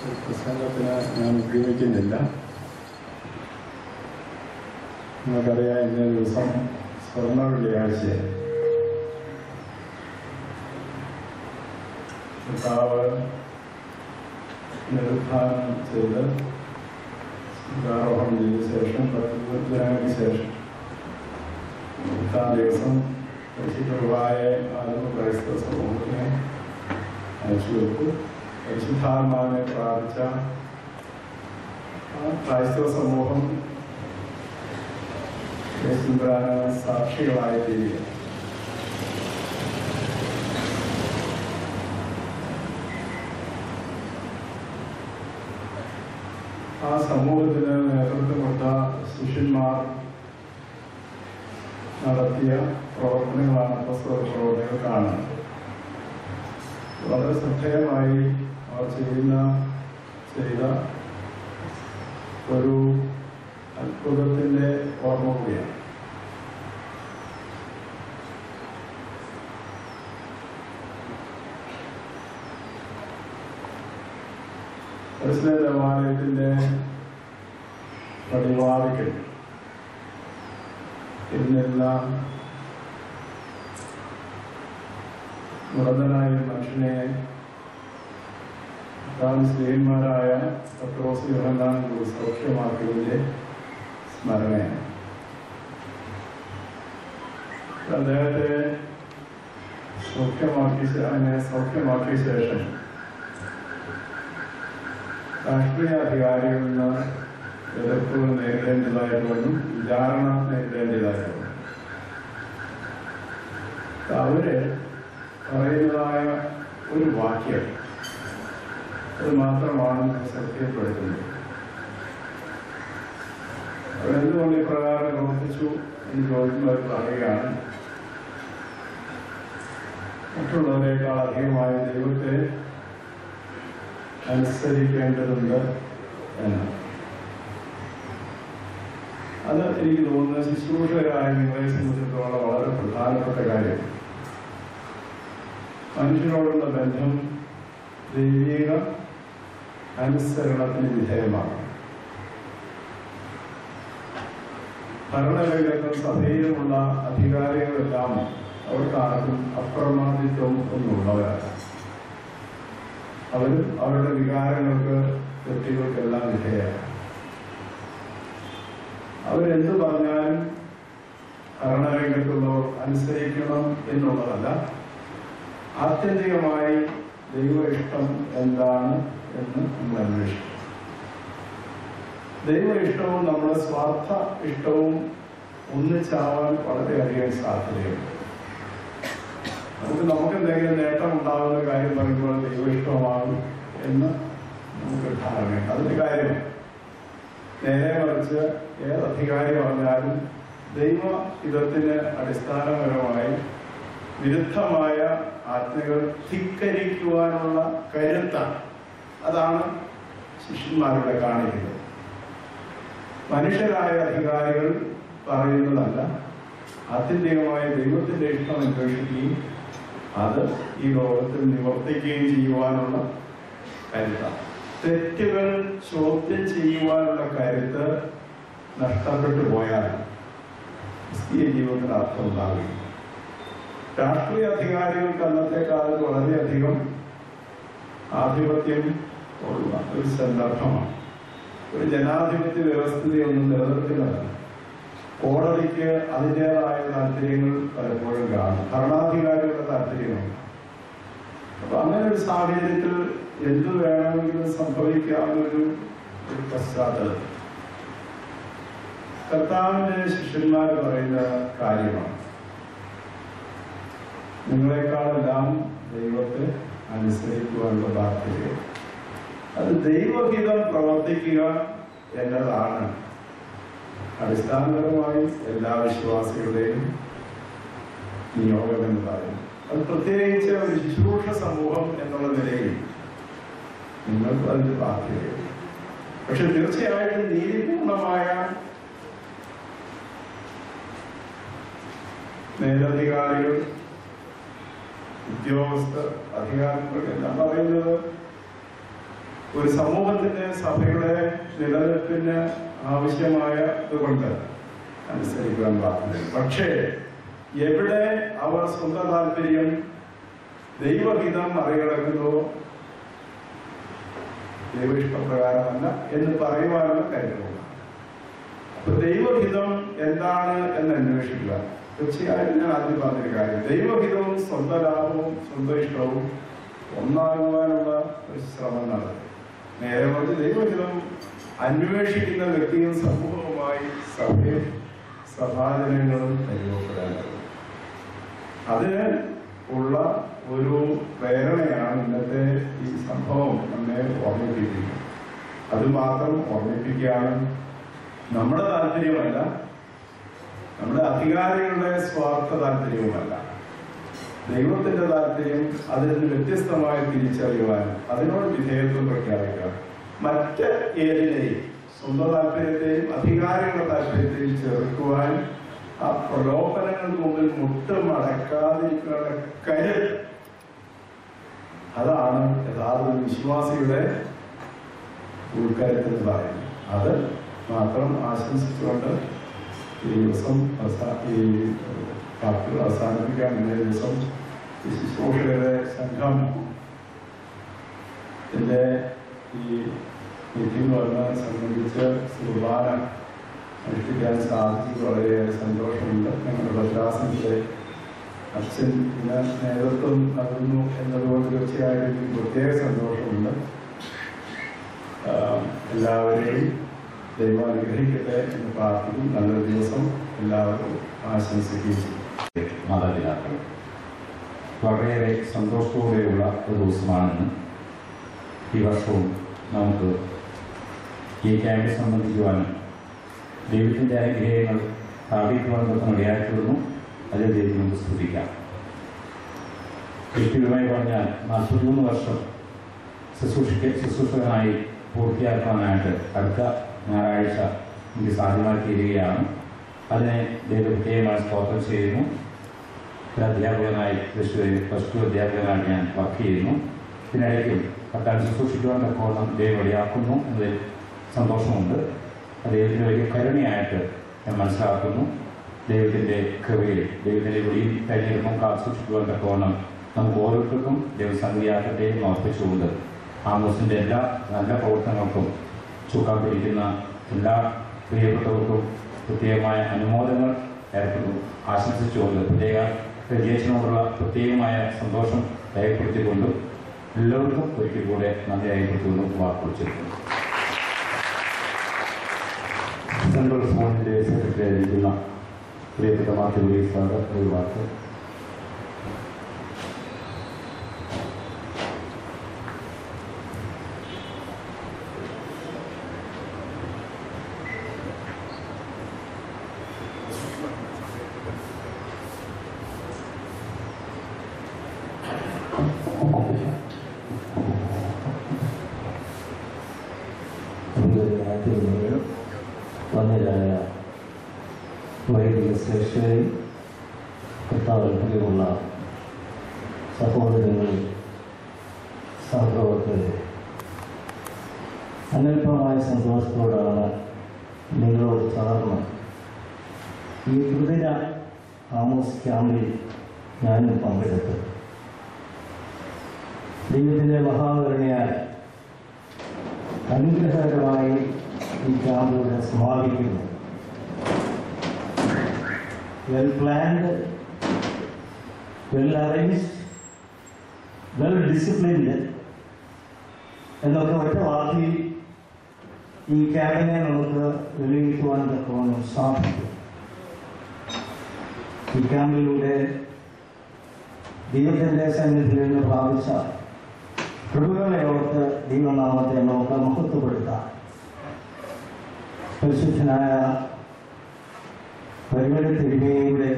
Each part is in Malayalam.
പ്രസംഗത്തിന് ഞാൻ ഉപയോഗിക്കുന്നില്ല. നിങ്ങൾക്കറിയാം, ഇന്നേ ദിവസം സ്വർണ്ണ വെള്ളിയാഴ്ച. കർത്താവ് നിരുത്ഥാനം ചെയ്ത് ആരോഹണം ചെയ്ത ശേഷം 10 ദിനങ്ങൾക്ക് ശേഷം 8-ാം ദിവസം പരിശുദ്ധമായ ക്രൈസ്തവ സമൂഹത്തിനെ അയച്ചു കൊടുത്തു. പരിശുദ്ധാത്മാവിനെ പ്രാപിച്ച ക്രൈസ്തവ സമൂഹം സാക്ഷികളായി തീരുക. ആ സമൂഹത്തിന് നേതൃത്വം കൊടുത്ത ശിഷ്യന്മാർ നടത്തിയ പ്രവർത്തനങ്ങളാണ് അപ്പോസ്തല പ്രവർത്തനങ്ങൾ കാണുന്നത്. വളരെ ശ്രദ്ധേയമായി അവർ ചെയ്ത ഒരു അത്ഭുതത്തിൻ്റെ ഓർമ്മ കൂടിയാണ്. യെരൂശലേം ദേവാലയത്തിൻ്റെ പടിവാതിൽക്കൽ ഇതിനെല്ലാം മുടന്തനായ മനുഷ്യനെ സ്ത്രീന്മാരായ പത്രോസ് യോഹന്നാൻ സൗഖ്യമാക്കിയതിൻ്റെ സ്മരണയാണ്. അദ്ദേഹത്തെ സൗഖ്യമാക്കിയ ശേഷം രാഷ്ട്രീയ അധികാരികളിൽ നിന്ന് എതിർപ്പുകൾ നേരിടേണ്ടതായിട്ട് വന്നു, വിചാരണ നേരിടേണ്ടതായിട്ട് വന്നു. അവര് പറയുന്നതായ ഒരു വാക്യം അത് മാത്രമാണ് സത്യപ്പെടുത്തുന്നത്. അവരെന്തുകൊണ്ട് ഇപ്രകാരം പ്രവർത്തിച്ചു എന്ന് ചോദിക്കുമ്പോൾ പറയുകയാണ്, മറ്റുള്ളവരെക്കാൾ അധികമായി ദൈവത്തെ അനുസരിക്കേണ്ടതുണ്ട് എന്ന്. അത് എനിക്ക് തോന്നുന്നത് ശുശ്രൂഷകരായ നിങ്ങളെ സംബന്ധിച്ചിടത്തോളം വളരെ പ്രധാനപ്പെട്ട കാര്യം. മനുഷ്യരോടുള്ള ബന്ധം ദൈവിക അനുസരണത്തിന് വിധേയമാണ്. ഭരണരംഗത്തും സഭയിലുമുള്ള അധികാരികളെല്ലാം അവർക്കാർക്കും അപ്രമാദിത്വം ഒന്നുള്ളവരല്ല. അവരും അവരുടെ വികാരങ്ങൾക്ക് തെറ്റുകൾക്കെല്ലാം വിധേയമാണ്. അവരെന്ത് പറഞ്ഞാലും ഭരണരംഗത്തുള്ളവർ അനുസരിക്കണം എന്നുള്ളതല്ല, ആത്യന്തികമായി ദൈവ ഇഷ്ടം എന്താണ് എന്ന് നമ്മൾ അന്വേഷിക്കും. ദൈവ ഇഷ്ടവും നമ്മുടെ സ്വാർത്ഥ ഇഷ്ടവും ഒന്നിച്ചാവാൻ വളരെയധികം സാധ്യതയുണ്ട്. നമുക്ക് എന്തെങ്കിലും നേട്ടം ഉണ്ടാകുന്ന കാര്യം പറയുമ്പോൾ ദൈവ ഇഷ്ടമാകും എന്ന് നമുക്ക് ധാരണയുണ്ട്. അതിന്റെ കാര്യം നേരെ മറിച്ച് ഏത് അധികാരി പറഞ്ഞാലും ദൈവഹിതത്തിന് അടിസ്ഥാനപരമായി വിരുദ്ധമായ ആജ്ഞകൾ ധിക്കരിക്കുവാനുള്ള കരുത്താണ്. അതാണ് ശിഷ്യന്മാരുടെ കാണിക്കുന്നത്. മനുഷ്യരായ അധികാരികൾ പറയുന്നതല്ല, ആത്യന്തികമായ ദൈവത്തിന്റെ ഇഷ്ടം അന്വേഷിക്കുകയും അത് ഈ ലോകത്തിൽ നിവർത്തിക്കുകയും ചെയ്യുവാനുള്ള കരുത്താണ്. തെറ്റുകൾ ചോദ്യം ചെയ്യുവാനുള്ള കരുത്ത് നഷ്ടപ്പെട്ടു പോയാൽ ക്രിസ്തീയ ജീവിതത്തിന് അർത്ഥം ഉണ്ടാകും. രാഷ്ട്രീയ അധികാരികൾക്ക് അന്നത്തെ കാലത്ത് വളരെയധികം ആധിപത്യം ഉള്ള ഒരു സന്ദർഭമാണ്. ഒരു ജനാധിപത്യ വ്യവസ്ഥിതിയൊന്നും നിലനിർത്തുന്നതല്ല. കോടതിക്ക് അതിൻ്റെതായ താല്പര്യങ്ങൾ പലപ്പോഴും കാണും, ഭരണാധികാരികളുടെ താല്പര്യങ്ങളുണ്ട്. അപ്പൊ അങ്ങനെ ഒരു സാഹചര്യത്തിൽ എന്തു വേണമെങ്കിലും സംഭവിക്കാവുന്നൊരു പശ്ചാത്തലം കർത്താവിന്റെ ശിഷ്യന്മാർ പറയുന്ന കാര്യമാണ്. നിങ്ങളെക്കാളെല്ലാം ദൈവത്തെ അനുസരിക്കുവാനുള്ള താല്പര്യം, അത് ദൈവഹിതം പ്രവർത്തിക്കുക എന്നതാണ് അടിസ്ഥാനപരമായി എല്ലാ വിശ്വാസികളുടെയും നിയോഗം എന്ന് പറയുന്നത്. അത് പ്രത്യേകിച്ച് ഒരു ശുശ്രൂഷ സമൂഹം എന്നുള്ള നിലയിൽ നിങ്ങൾക്ക് അതിന്റെ ബാധ്യതയുണ്ട്. പക്ഷെ തീർച്ചയായിട്ടും നീതിപൂർണമായ മേലധികാരികൾ, ഉദ്യോഗസ്ഥർ, അധികാരികൾ എല്ലാം പറയുന്നത് ഒരു സമൂഹത്തിന്റെ സഭയുടെ നിലനിൽപ്പിന് ആവശ്യമായത് കൊണ്ട് അനുസരിക്കുവാൻ പാടില്ല. പക്ഷേ എവിടെ അവർ സ്വന്തം താല്പര്യം ദൈവഹിതം മറികടക്കുന്നതോ ദൈവഇഷ്ടപ്രകാരമല്ല എന്ന് പറയുവാനുള്ള കാര്യമില്ല. അപ്പൊ ദൈവഹിതം എന്താണ് എന്ന് അന്വേഷിക്കുക. തീർച്ചയായും ഞാൻ ആദ്യം പറഞ്ഞൊരു കാര്യം, ദൈവഹിതവും സ്വന്തം ലാഭവും സ്വന്തം ഇഷ്ടവും ഒന്നാകുവാനുള്ള ഒരു ശ്രമം നടത്തും. നേരെ മറിച്ച് ദൈവഹിതം അന്വേഷിക്കുന്ന വ്യക്തിയും സമൂഹവുമായി സഭയും സഭാജനങ്ങളും അനുഭവപ്പെടേണ്ടത്. അതിന് ഉള്ള ഒരു പ്രേരണയാണ് ഇന്നത്തെ ഈ സംഭവം നമ്മെ ഓർമ്മിപ്പിക്കുന്നത്. അത് മാത്രം ഓർമ്മിപ്പിക്കുകയാണ്. നമ്മുടെ താല്പര്യമല്ല, നമ്മുടെ അധികാരികളുടെ സ്വാർത്ഥ താല്പര്യവുമല്ല, ദൈവത്തിന്റെ താല്പര്യം അതിൽ നിന്ന് വ്യത്യസ്തമായി തിരിച്ചറിയുവാനും അതിനോട് വിധേയത്വം പ്രഖ്യാപിക്കാം. മറ്റ് ഏതിനെയും സ്വന്തം താല്പര്യത്തെയും അധികാരികളുടെ താല്പര്യത്തെയും ചേർക്കുവാൻ ആ പ്രലോഭനങ്ങൾക്ക് മുമ്പിൽ മുട്ടുമടക്കാതിരിക്കുന്ന കരുത്ത്, അതാണ് യഥാർത്ഥ വിശ്വാസിയുടെ ഉൾക്കരുത്ത് എന്ന് പറയുന്നത്. അത് മാത്രം ആശംസിച്ചുകൊണ്ട് ഈ ദിവസം ഈ വാക്കുകൾ അവസാനിപ്പിക്കാൻ. ഇന്നേ ദിവസം ഈ ശുശ്രൂഷകരുടെ സംഘം ഈ മീറ്റിംഗ് വന്ന് സംബന്ധിച്ച് കുർബാന അനുഷ്ഠിക്കാൻ സാധിച്ചത് വളരെയേറെ സന്തോഷമുണ്ട്. ഞങ്ങളുടെ ഭദ്രാസനത്തിലെ അച്ഛൻ ഇതിന് നേതൃത്വം നൽകുന്നു എന്നതുകൊണ്ട് തീർച്ചയായും എനിക്ക് പ്രത്യേക സന്തോഷമുണ്ട്. എല്ലാവരെയും ദൈവം അനുഗ്രഹിക്കട്ടെ എന്ന് പ്രാർത്ഥിക്കും. നല്ലൊരു ദിവസം എല്ലാവർക്കും ആശംസിക്കുകയും. മാതാപിതാക്കൾ വളരെയേറെ സന്തോഷത്തോടെയുള്ള ഒരു ദിവസമാണെന്ന് ഈ വർഷവും നമുക്ക് ഈ ക്യാമ്പ് സംബന്ധിക്കുവാനും ദൈവത്തിൻ്റെ അനുഗ്രഹങ്ങൾ സ്ഥാപിക്കുവാനും ഇടയായിത്തീർന്നു. അതിൽ ദൈവം നമുക്ക് സ്തുതിക്കാം. വ്യക്തിപരമായി പറഞ്ഞാൽ 43 വർഷം ശുശ്രൂഷകനായി പൂർത്തിയാക്കാനായിട്ട് അടുത്ത ഞായറാഴ്ച എനിക്ക് സാധ്യമായി തീരുകയാണ്. അതിനെ ദൈവം പ്രത്യേകമായി സ്തോത്രം ചെയ്യുന്നു. ഒരു അധ്യാപകനായി +2 അധ്യാപകനായി ഞാൻ വർക്ക് ചെയ്യുന്നു. ഇതിനിടയ്ക്കും പട്ടാൻ ശുശ്രൂഷിക്കുവാൻ തക്കോണം ദൈവം ഇടയാക്കുന്നു എന്നതിൽ സന്തോഷമുണ്ട്. ദൈവത്തിൻ്റെ വലിയ കരുണയായിട്ട് ഞാൻ മനസ്സിലാക്കുന്നു. ദൈവത്തിൻ്റെ കൃപയിൽ ദൈവത്തിൻ്റെ വിളിയിൽ കഴിഞ്ഞിരുമ്പം കാത്തുസൂക്ഷിക്കുവാൻ തക്കോണം നമുക്ക് ഓരോരുത്തർക്കും ദൈവസംഖ്യയാക്കട്ടെ സമർപ്പിച്ചുകൊണ്ട് ആമോസിൻ്റെ എല്ലാ നല്ല പ്രവർത്തനങ്ങൾക്കും ചുക്കാതിരിക്കുന്ന എല്ലാ പ്രിയപ്പെട്ടവർക്കും പ്രത്യേകമായ അനുമോദനങ്ങൾ ഏർപ്പെടുന്നു ആശംസിച്ചുകൊണ്ട് പ്രത്യേക രജേഷിനോടുള്ള പ്രത്യേകമായ സന്തോഷം രേഖപ്പെടുത്തിക്കൊണ്ട് എല്ലാവർക്കും ഒരിക്കൽ കൂടെ നന്ദി രേഖപ്പെടുത്തിക്കൊണ്ട് വാക്കുറിച്ചിരിക്കുന്നു. സെൻട്രൽ ഫോണിൻ്റെ സെക്രട്ടറി ആയിരിക്കുന്ന പ്രിയപ്പെട്ട മാത്യു സാറ് ഒരു വാക്ക്. വന്നിരായ വൈദിക ശ്രേഷ്ഠരെയും കർത്താവിലുള്ള സഹോദരങ്ങളിൽ സഹപ്രവർത്തകരെ, അനൽപമായ സന്തോഷത്തോടാണ് നിങ്ങളോട് ചേർന്ന് ഈ കൃതിര ആമോസ് ക്യാമ്പിൽ ഞാനും പങ്കെടുത്തു. ദൈവത്തിൻ്റെ മഹാകരുണയാൽ അനുഗ്രഹകരമായി ഈ ക്യാമ്പിലൂടെ സമാപിക്കുന്നു. Well planned, well arranged, well disciplined എന്നൊക്കെ ഒറ്റ വാക്കിൽ ഈ ക്യാമ്പിനെ നമുക്ക് വിലയിരുത്തുവാൻ തക്കവണ്ണം സാധിക്കും. ഈ ക്യാമ്പിലൂടെ ദൈവത്തിൻ്റെ സന്നിധിയിൽ നിന്ന് പ്രാപിച്ച കൃപകളെ ഓർത്ത് ദൈവനാമത്തെ നമുക്ക് മഹത്വപ്പെടുത്താം. പരിശുദ്ധനായ പരിമള തിരുമേനിയുടെ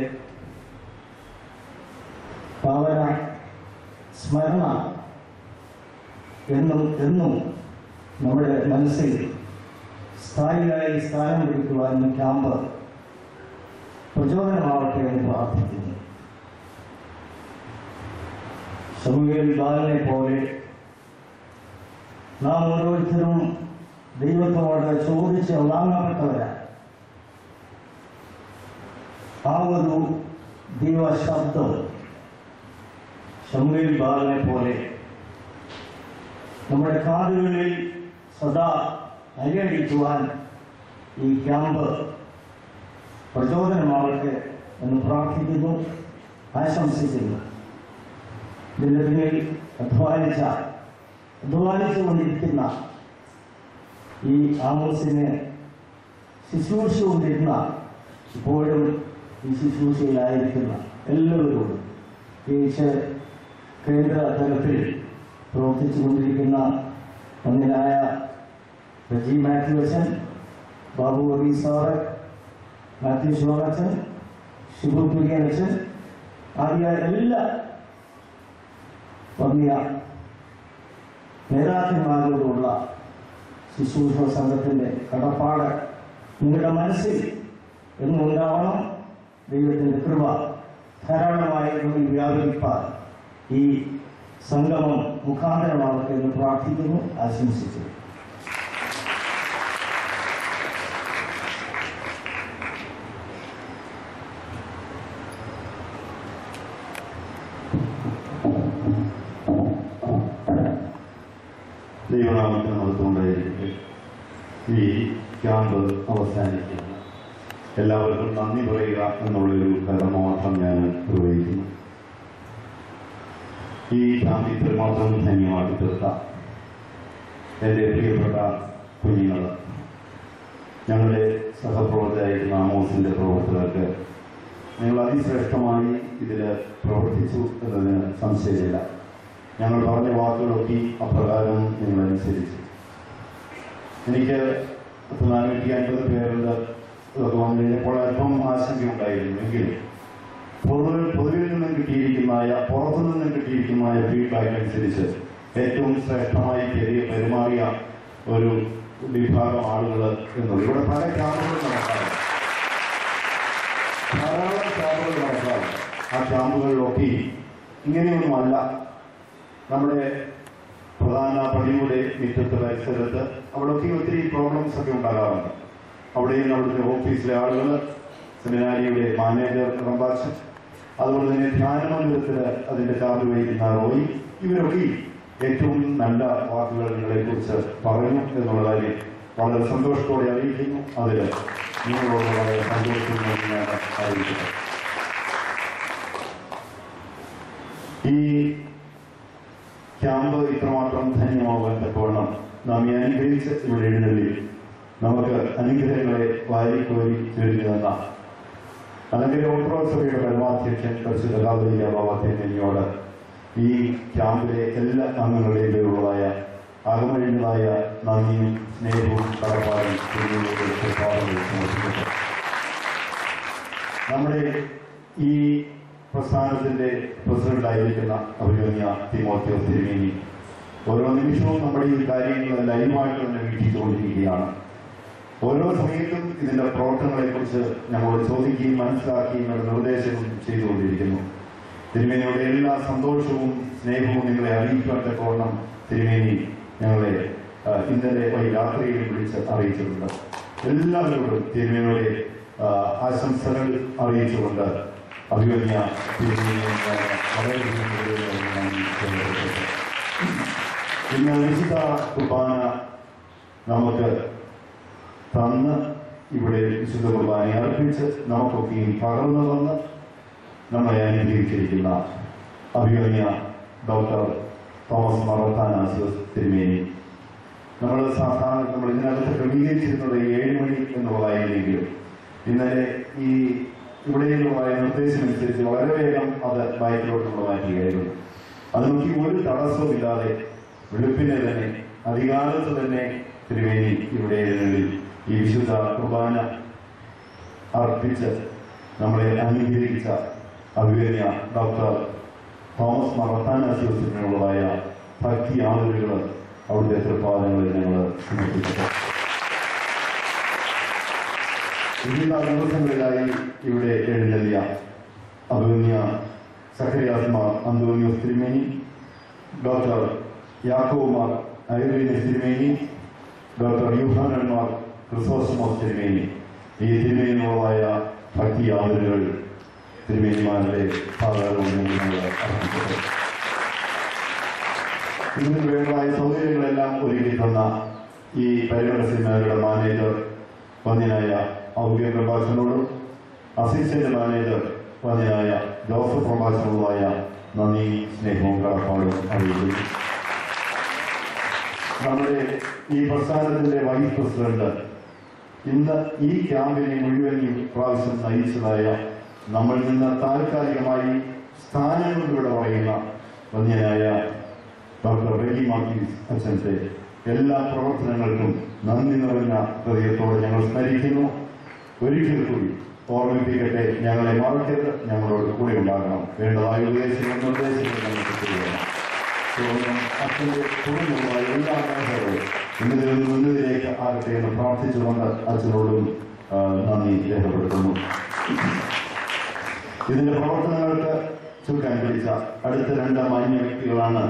പാവന സ്മരണ എന്നും നമ്മുടെ മനസ്സിൽ സ്ഥായിയായി സ്ഥാനം പിടിക്കുവാൻ ഈ ക്യാമ്പ് പ്രചോദനമാവട്ടെ എന്ന് പ്രാർത്ഥിക്കുന്നു. ശമൂവേൽ ബാലനെ പോലെ നാം ഓരോരുത്തരും ദൈവത്തോട് ചോദിച്ച് വാങ്ങപ്പെട്ടവരാണ്. ആ ഒരു ദൈവശബ്ദം ശമൂവേൽ ബാലനെ പോലെ നമ്മുടെ കാതുകളിൽ സദാ അലയടിക്കുവാൻ ഈ ക്യാമ്പ് പ്രചോദനമാവട്ടെ എന്ന് പ്രാർത്ഥിക്കുന്നു, ആശംസിക്കുന്നു. ഇതിൻ്റെ പിന്നിൽ അധ്വാനിച്ചുകൊണ്ടിരിക്കുന്ന ഈ ആമോസിനെ ശുശ്രൂഷിച്ചുകൊണ്ടിരുന്ന ഇപ്പോഴും ഈ ശുശ്രൂഷയിലായിരിക്കുന്ന എല്ലാവരോടും, പ്രത്യേകിച്ച് കേന്ദ്ര തലത്തിൽ പ്രവർത്തിച്ചുകൊണ്ടിരിക്കുന്ന ഒന്നിനായ റജി മാത്യു അച്ഛൻ, ബാബു വർഗീസ് സാറ്, മാത്യു ശിവൻ, ശിവു കുര്യൻ അച്ഛൻ ആദ്യ എല്ലാ വന്യ നേതാക്കന്മാരോടുള്ള ശുശ്രൂഷ സംഘത്തിൻ്റെ കടപ്പാട് നിങ്ങളുടെ മനസ്സിൽ എന്നുണ്ടാവണം. ദൈവത്തിൻ്റെ കൃപ ധാരാളമായി നമ്മിൽ വ്യാപരിപ്പാൻ ഈ സംഗമം മുഖാന്തരമാവട്ടെ എന്ന് പ്രാർത്ഥിക്കുന്നു, ആശംസിക്കുന്നു. ദൈവനാമത്തിന് മഹത്വമുണ്ടായിരിക്കട്ടെ. ഈ ക്യാമ്പ് അവസാനിക്കുന്നു. എല്ലാവർക്കും നന്ദി പറയുക എന്നുള്ളൊരു കടമ മാത്രം ഞാൻ നിർവഹിക്കുന്നു. ഈ ക്യാമ്പ് ഇത്രമാത്രം ധന്യമാക്കി തീർത്ത എൻ്റെ പ്രിയപ്പെട്ട കുഞ്ഞുങ്ങൾ, ഞങ്ങളുടെ സഹപ്രവർത്തകരായിരുന്ന ആമോസിൻ്റെ പ്രവർത്തകർക്ക് നിങ്ങൾ അതിശ്രേഷ്ഠമായി ഇതിൽ പ്രവർത്തിച്ചു എന്നതിന് സംശയമില്ല. ഞങ്ങൾ പറഞ്ഞ വാക്കുകളൊക്കെ അപ്രകാരം നിങ്ങളനുസരിച്ചു. എനിക്ക് 450 പേരുടെ ഇതൊക്കെ വന്നു കഴിഞ്ഞപ്പോൾ അല്പം ആശങ്കയുണ്ടായിരുന്നു. എങ്കിലും പൊതുവിൽ നിന്നും പുറത്തുനിന്നും കിട്ടിയിരിക്കുന്ന ഫീഡ്ബാക്ക് അനുസരിച്ച് ഏറ്റവും ശ്രേഷ്ഠമായി പെരുമാറിയ ഒരു വിഭാഗം ആളുകൾ എന്നുള്ളത്. ഇവിടെ പല ക്യാമ്പുകൾ നടക്കാറ്, ധാരാളം ക്യാമ്പുകൾ നടക്കാറ്. ആ ക്യാമ്പുകളിലൊക്കെ ഇങ്ങനെയൊന്നുമല്ല. നമ്മുടെ പ്രധാന പള്ളിയുടെ മുറ്റത്ത് പരിസരത്ത് അവിടെയൊക്കെ ഒത്തിരി പ്രോബ്ലംസ് ഒക്കെ ഉണ്ടാകാറുണ്ട്. അവിടെയും അവിടുത്തെ ഓഫീസിലെ ആളുകൾ, സെമിനാരിയുടെ മാനേജർ റംബാച്ചൻ, അതുപോലെ തന്നെ ധ്യാനമന്ദിരത്തിൽ അതിൻ്റെ ചാർജ് വഹിക്കുന്ന റോയി, ഇവരൊക്കെ ഏറ്റവും നല്ല വാക്കുകൾ നിങ്ങളെക്കുറിച്ച് പറഞ്ഞു എന്നുള്ള കാര്യം വളരെ സന്തോഷത്തോടെ അറിയിക്കുന്നു. അതിൽ നിങ്ങളോട് വളരെ സന്തോഷം ഞാൻ അറിയിക്കുന്നു. ഈ ക്യാമ്പ് ഇത്രമാത്രം ധന്യമാകാൻ തക്കവണ്ണം നാം ഈ അനുഗ്രഹിച്ച് ഇവിടെ എഴുന്നള്ളി നമുക്ക് അനുഗ്രഹങ്ങളെ വാരിക്കോരി ചൊരിഞ്ഞു തന്ന അല്ലെങ്കിൽ ഓർത്തഡോക്സ് സഭയുടെ പരമാധ്യക്ഷൻ പരിശുദ്ധ കാതോലിക്ക ബാബ തിരുമേനിയോട് ഈ ക്യാമ്പിലെ എല്ലാ അംഗങ്ങളുടെയും പേരുള്ളതായ അകമഴിഞ്ഞതായ നന്ദിയും സ്നേഹവും കടപ്പാടും സമർപ്പിക്കുന്നു. നമ്മുടെ ഈ പ്രസ്ഥാനത്തിന്റെ പ്രസിഡന്റായിരിക്കുന്ന അഭിമന്യ തിമോത്തിയോസ് തിരുമേനി ഓരോ നിമിഷവും നമ്മുടെ ഈ കാര്യങ്ങൾ ലൈവായിട്ട് തന്നെ വീക്ഷിച്ചുകൊണ്ടിരിക്കുകയാണ്. ഓരോ സമയത്തും ഇതിന്റെ പ്രവർത്തനങ്ങളെക്കുറിച്ച് ഞങ്ങളോട് ചോദിക്കുകയും മനസ്സിലാക്കുകയും നിർദ്ദേശവും ചെയ്തുകൊണ്ടിരിക്കുന്നു. തിരുമേനിയുടെ എല്ലാ സന്തോഷവും സ്നേഹവും നിങ്ങളെ അറിയിക്കാൻ തക്കവണ്ണം തിരുമേനി ഞങ്ങളെ ഇന്നലെ രാത്രിയിൽ വിളിച്ച് അറിയിച്ചിട്ടുണ്ട്. എല്ലാവരോടും തിരുമേനിയുടെ ആശംസകൾ അറിയിച്ചുകൊണ്ട് അഭിമന്യ തിരുമേനിയെ വളരെ ഇന്ന് വിശുദ്ധ കുർബാന നമുക്ക് തന്ന് ഇവിടെ വിശുദ്ധ കുർബാന അർപ്പിച്ച് നമുക്കൊക്കെയും പകർന്നു തന്ന് നമ്മളെ അനുഗ്രഹിച്ചിരിക്കുന്ന അഭിമന്യ ഡോക്ടർ തോമസ് മറത്താനാസിയോസ് തിരുമേനി, നമ്മൾ ഇതിനകത്ത് ക്രമീകരിച്ചിരുന്നത് 7 മണി എന്നുള്ളതായിരുന്നെങ്കിലും ഇന്നലെ ഈ ഇവിടെയുള്ളതായ നിർദ്ദേശമനുസരിച്ച് വളരെ വേഗം അത് ബൈക്കിലോട്ടുള്ള മാറ്റുകയായിരുന്നു. അത് നോക്കി ഒരു തടസ്സമില്ലാതെ വെളുപ്പിനെ തന്നെ അധികാലത്ത് തന്നെ തിരുമേനി ഇവിടെ ഈ വിശുദ്ധ കുർബാന അർപ്പിച്ച് നമ്മളെ അംഗീകരിച്ച അഭിമന്യ ഡോക്ടർ തോമസ് മറത്താനാസിയോസിനുള്ളതായ ഭക്തി ആദരവുകൾ അവിടുത്തെ തൃപ്പാദങ്ങളിൽ ഞങ്ങൾ സമർപ്പിച്ചു. വിവിധ ദിവസങ്ങളിലായി ഇവിടെ എഴുന്നള്ളിയ അഭിമന്യ സഖറിയാസ് മാർ അന്തോണിയോസ് തിരുമേനി, ഡോക്ടർ യാക്കോബ് മാർ ഐറിനസ് തിരുമേനി, ഡോക്ടർ യൂഹാനന്മാർ ക്രിസോസ്റ്റമോസ് തിരുമേനി, ഈ തിരുമേനിയോടായ ഭക്തി ആദരവുകൾ തിരുമേനിമാരുടെ അർപ്പിക്കട്ടെ. ഇതിന് വേണ്ടതായ സൗകര്യങ്ങളെല്ലാം ഒരുക്കി തന്ന ഈ പരിഗണന സെമിനാറുകളുടെ മാനേജർ വന്യനായ ഔദ്യോഗിക പ്രഭാഷകനോടും അസിസ്റ്റന്റ് മാനേജർ വന്യനായ ജോസഫ് പ്രഭാഷകനോടുമായ നന്ദി, സ്നേഹവും കടപ്പാടും അറിയിക്കുന്നു. നമ്മുടെ ഈ പ്രസ്ഥാനത്തിന്റെ വൈസ് പ്രസിഡന്റ് ഇന്ന് ഈ ക്യാമ്പിനെ മുഴുവൻ പ്രാവശ്യം നയിച്ചതായ നമ്മൾ നിന്ന് താൽക്കാലികമായി സ്ഥാനങ്ങൾ ഇവിടെ പറയുന്ന വന്യനായ ഡോക്ടർ റെജി മാത്യൂസ് അച്ഛന്റെ എല്ലാ പ്രവർത്തനങ്ങൾക്കും നന്ദി നിറഞ്ഞ ഹൃദയത്തോടെ ഞങ്ങൾ സ്മരിക്കുന്നു. ഒരിക്കൽ കൂടി ഓർമ്മിപ്പിക്കട്ടെ, ഞങ്ങളെ മറക്കരുത്, ഞങ്ങളോട് കൂടെ ഉണ്ടാകണം. വേണ്ടതായ ഉപദേശങ്ങളും നിർദ്ദേശങ്ങളും ഞങ്ങൾക്ക് ചെയ്യുകയാണ്. അച്ഛന്റെ തുടർന്നുള്ള എല്ലാ മേഖലകളും ഇന്നതിൽ നിന്ന് മുന്നിലേക്ക് ആകട്ടെ എന്ന് പ്രാർത്ഥിച്ചുകൊണ്ട് അച്ഛനോടും നന്ദി രേഖപ്പെടുത്തുന്നു. ഇതിന്റെ പ്രവർത്തനങ്ങൾക്ക് ചുക്കാൻ പിടിച്ച അടുത്ത രണ്ട് മാന്യ വ്യക്തികളാണ്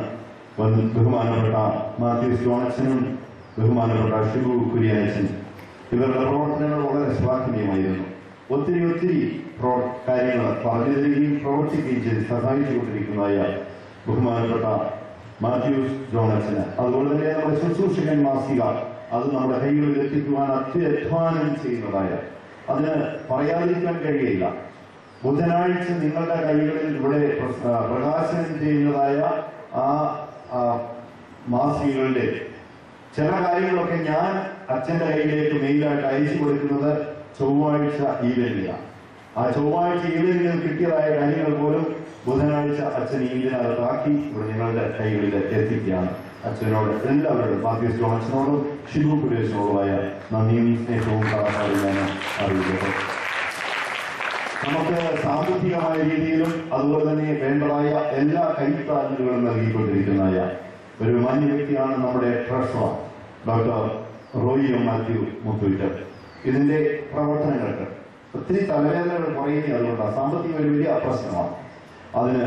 ബഹുമാനപ്പെട്ട മാത്യൂസ് ജോണച്ചനും ബഹുമാനപ്പെട്ട ഷിബു കുര്യാച്ചൻ. ഇവരുടെ പ്രവർത്തനങ്ങൾ വളരെ ശ്ലാഘനീയമായിരുന്നു. ഒത്തിരി കാര്യങ്ങൾ പറഞ്ഞു തരികയും പ്രവർത്തിക്കുകയും ചെയ്ത് സഹായിച്ചുകൊണ്ടിരിക്കുന്നതായ ബഹുമാനപ്പെട്ട മാത്യൂസ് ജോണച്ചന്, അതുപോലെ തന്നെ നമ്മുടെ ശുശ്രൂഷകൻ മാസിക അത് നമ്മുടെ കൈകളിൽ എത്തിക്കുവാൻ അത്യധ്വാനം ചെയ്യുന്നതായ, അതിന് പറയാതിരിക്കാൻ കഴിയില്ല. ബുധനാഴ്ച നിങ്ങളുടെ കൈകളിൽ ഇവിടെ പ്രകാശനം ചെയ്യുന്നതായ ആ മാസികകളുടെ ചില കാര്യങ്ങളൊക്കെ ഞാൻ അച്ഛന്റെ കയ്യിലേക്ക് മെയിലായിട്ട് അയച്ചു കൊടുക്കുന്നത് ചൊവ്വാഴ്ച ഈവനിലാണ്. ആ ചൊവ്വാഴ്ച ഈവനിൽ കിട്ടിയതായ കാര്യങ്ങൾ പോലും ബുധനാഴ്ച അച്ഛൻ ഈവനിനകത്താക്കി ഇവിടെ നിങ്ങളുടെ കൈകളിൽ എത്തിക്കുകയാണ്. അച്ഛനോട് എല്ലാവരോടും മാത്യൂസ് ജോണച്ചനോടും ഷിബു കുര്യാച്ചനോടുമായ നന്ദിയും സ്നേഹവും കടപ്പാടും ഞാൻ അറിയിക്കട്ടെ. നമുക്ക് സാമ്പത്തികമായ രീതിയിലും അതുപോലെ തന്നെ വേണ്ടതായ എല്ലാ കൈത്താങ്ങലുകളും നൽകിക്കൊണ്ടിരിക്കുന്നതായ ഒരു മാന്യ വ്യക്തിയാണ് നമ്മുടെ ട്രഷറർ ഡോക്ടർ റോയി മാത്യു മുത്തൂറ്റ്. ഇതിന്റെ പ്രവർത്തനങ്ങൾക്ക് ഒത്തിരി തലവേദനകൾ കുറയുകയും അതുകൊണ്ടാണ് സാമ്പത്തിക ഒരു വലിയ പ്രശ്നമാണ്. അതിന്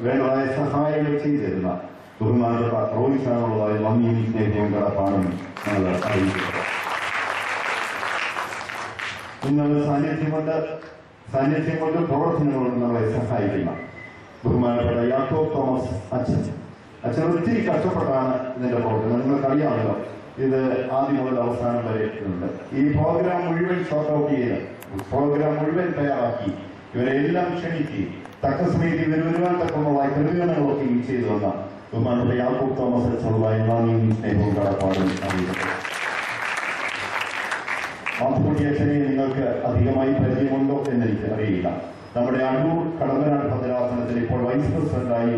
വേണ്ടതായ സഹായങ്ങൾ ചെയ്തു തരുന്ന ബഹുമാനപ്പെട്ട റോയി സാറിനുള്ളതായ നന്ദിയും സ്നേഹവും കടപ്പാടും ഞങ്ങൾ അറിയിക്കുന്നത്. ഇന്ന് സാന്നിധ്യം കൊണ്ട് പ്രവർത്തനങ്ങളും നമ്മളെ സഹായിക്കുന്ന ബഹുമാനപ്പെട്ട യാക്കോബ് തോമസ് അച്ഛൻ ഒത്തിരി കഷ്ടപ്പെട്ടാണ് ഇതിന്റെ പ്രവർത്തനം. നിങ്ങൾക്കറിയാമല്ലോ, ഇത് ആദ്യം മുതൽ അവസാനം വരെ ഉണ്ട്. ഈ പ്രോഗ്രാം മുഴുവൻ ഷോർട്ട് ഔട്ട് ചെയ്ത് പ്രോഗ്രാം മുഴുവൻ തയ്യാറാക്കി ഇവരെ എല്ലാം ക്ഷണിക്കുകയും തക്ക സമയത്ത് ഇവർ വരുവാൻ തക്കമുള്ള ക്രമീകരണങ്ങളൊക്കെ ചെയ്തു വന്ന ബഹുമാനപ്പെട്ട യാക്കോബ് തോമസ് അച്ഛനുള്ളതായ നന്ദിയും സ്നേഹവും കടപ്പാടും അറിയിക്കുന്നു. മാത്തുക്കുട്ടി അച്ഛനെ നിങ്ങൾക്ക് അധികമായി പരിചയമുണ്ടോ എന്നെനിക്ക് അറിയില്ല. നമ്മുടെ അടൂർ കടമ്പനാട് ഭദ്രാസനത്തിൽ ഇപ്പോൾ വൈസ് പ്രസിഡന്റായി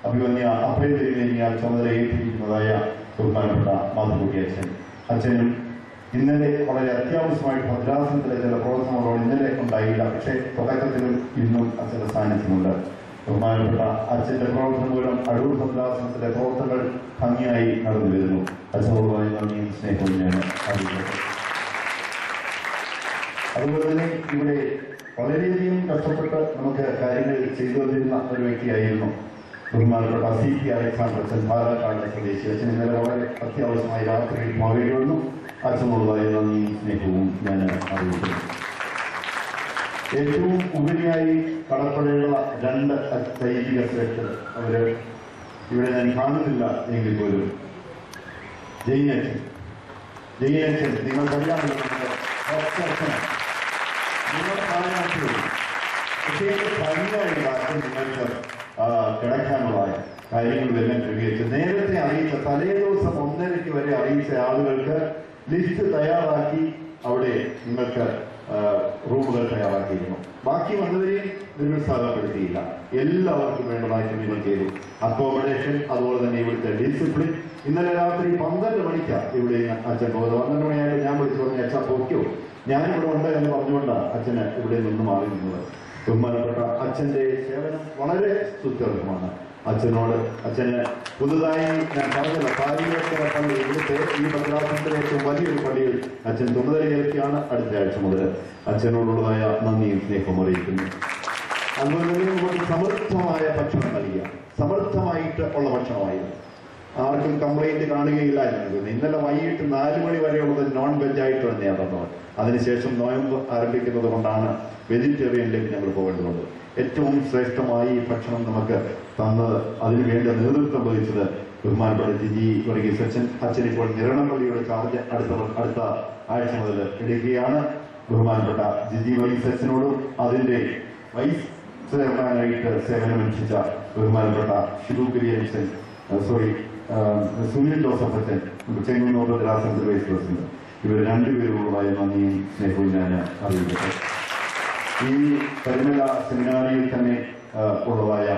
അഭിമന്യ അഭയതിരുമേനിയാൽ ചുമതല ഏറ്റിരിക്കുന്നതായ ബഹുമാനപ്പെട്ട മാത്തുക്കുട്ടി അച്ഛനും ഇന്നലെ വളരെ അത്യാവശ്യമായിട്ട് ഭദ്രാസനത്തിലെ ചില പ്രവർത്തനങ്ങളോട് ഇന്നലെ ഉണ്ടായില്ല. പക്ഷേ തുടക്കത്തിലും ഇന്നും അച്ഛന്റെ സാന്നിധ്യമുണ്ട്. ബഹുമാനപ്പെട്ട അച്ഛന്റെ പ്രവർത്തനം മൂലം അടൂർ ഭദ്രാസനത്തിലെ പ്രവർത്തനങ്ങൾ ഭംഗിയായി നടന്നു വരുന്നു. അച്ഛനോടുമായി നന്ദിയും സ്നേഹവും ഞാൻ അറിയിക്കട്ടെ. അതുപോലെ തന്നെ ഇവിടെ വളരെയധികം കഷ്ടപ്പെട്ട് നമുക്ക് കാര്യങ്ങൾ ചെയ്തു വന്നിരുന്ന ഒരു വ്യക്തിയായിരുന്നു ബഹുമാനപ്പെട്ട CP അലക്സാണ്ടർ അച്ഛൻ, പാലക്കാട് സ്വദേശി. അച്ഛൻ ഇന്നലെ വളരെ അത്യാവശ്യമായി രാത്രിയിൽ പോകേണ്ടി വന്നു. അച്ഛനുള്ളതായ നന്ദിയും സ്നേഹവും ഞാൻ അറിയിക്കുന്നു. ഏറ്റവും ഉപരിയായി കടപ്പെടേണ്ട രണ്ട് ദൈവിക ശ്രേഷ്ഠർ അവര് ഇവിടെ ഞാൻ കാണുന്നില്ല എങ്കിൽ പോലും ജയിനച്ചൻ നിങ്ങൾക്കറിയാമല്ലോ, നിങ്ങളുടെ കാലഘട്ടത്തിൽ പ്രത്യേകിച്ച് ഭംഗിയായിട്ട് അച്ഛൻ നിങ്ങൾക്ക് കിടക്കാനുള്ളതായ കാര്യങ്ങളെല്ലാം ക്രമീകരിച്ചു. നേരത്തെ അറിയിച്ച തലേ ദിവസം 1:30 വരെ അറിയിച്ച ആളുകൾക്ക് ലിസ്റ്റ് തയ്യാറാക്കി അവിടെ നിങ്ങൾക്ക് റൂമുകൾ തയ്യാറാക്കിയിരുന്നു. ബാക്കി വന്നവരെയും നിരുത്സാഹപ്പെടുത്തിയില്ല. എല്ലാവർക്കും വേണ്ടതായി നിങ്ങൾ ചെയ്തു. അക്കോമഡേഷൻ, അതുപോലെ തന്നെ ഇവിടുത്തെ ഡിസിപ്ലിൻ. ഇന്നലെ രാത്രി 12 മണിക്കാണ് ഇവിടെ അച്ഛൻ പോയത്. 12 മണിയായാലും ഞാൻ വിളിച്ചു പറഞ്ഞ അച്ഛൻ പൊയ്ക്കോ, ഞാനിവിടെ ഉണ്ട് എന്ന് പറഞ്ഞുകൊണ്ടാണ് അച്ഛന് ഇവിടെ നിന്ന് മാറി നിന്നത്. ബഹുമാനപ്പെട്ട അച്ഛന്റെ സേവനം വളരെ സ്തുത്യർഹമാണ്. അച്ഛന് പുതുതായി ഞാൻ പറഞ്ഞല്ലോ, പാരിവേക്കര പള്ളി ഇവിടുത്തെ ഈ ഭദ്രാസനത്തിലെ ഏറ്റവും വലിയൊരു പള്ളിയിൽ അച്ഛൻ ചുമതലയേൽക്കുകയാണ്. അടുത്ത ആഴ്ച മുതൽ അച്ഛനോടുള്ളതായ നന്ദിയും സ്നേഹവും അറിയിക്കുന്നു. അതുപോലെ തന്നെ നമുക്ക് സമൃദ്ധമായ ഭക്ഷണം നൽകിയ സമൃദ്ധമായിട്ട് ഉള്ള ഭക്ഷണമായിരുന്നു. ആർക്കും കംപ്ലൈന്റ് കാണുകയില്ലായിരുന്നു. ഇന്നലെ വൈകിട്ട് 4 മണി വരെയുള്ളത് നോൺ വെജ് ആയിട്ട് തന്നെയാണ് തന്നത്. അതിനുശേഷം നോയമ്പ് ആരംഭിക്കുന്നത് കൊണ്ടാണ് വെജിറ്റേറിയനിലേക്ക് ഞങ്ങൾ പോകേണ്ടതുണ്ട്. ഏറ്റവും ശ്രേഷ്ഠമായി ഈ ഭക്ഷണം നമുക്ക് തന്നത്, അതിനുവേണ്ട നേതൃത്വം വഹിച്ചത് ബഹുമാനപ്പെട്ട ജിജി വർഗീസ് അച്ഛൻ ഇപ്പോൾ നിരണപ്പള്ളിയുടെ ചാർജ് അടുത്ത ആഴ്ച മുതൽ എടുക്കുകയാണ്. ബഹുമാനപ്പെട്ട ജിജി വർഗീസ് അച്ഛനോടും അതിന്റെ വൈസ് ചെയർമാനായിട്ട് സേവനമനുഷ്ഠിച്ച ബഹുമാനപ്പെട്ട ഷിബു കുര്യൻ സുനിൽ ജോസഫ് അച്ഛൻ, ചെങ്ങന്നൂർ ഭദ്രാസനത്തിൽ വൈസ് പ്രസിഡന്റ്, ഇവർ രണ്ടുപേരുള്ളതായ നന്ദിയും സ്നേഹവും ഞാൻ അറിയിക്കട്ടെ. ഈ പരിമല സെമിനാരിയിൽ തന്നെ ഉള്ളതായ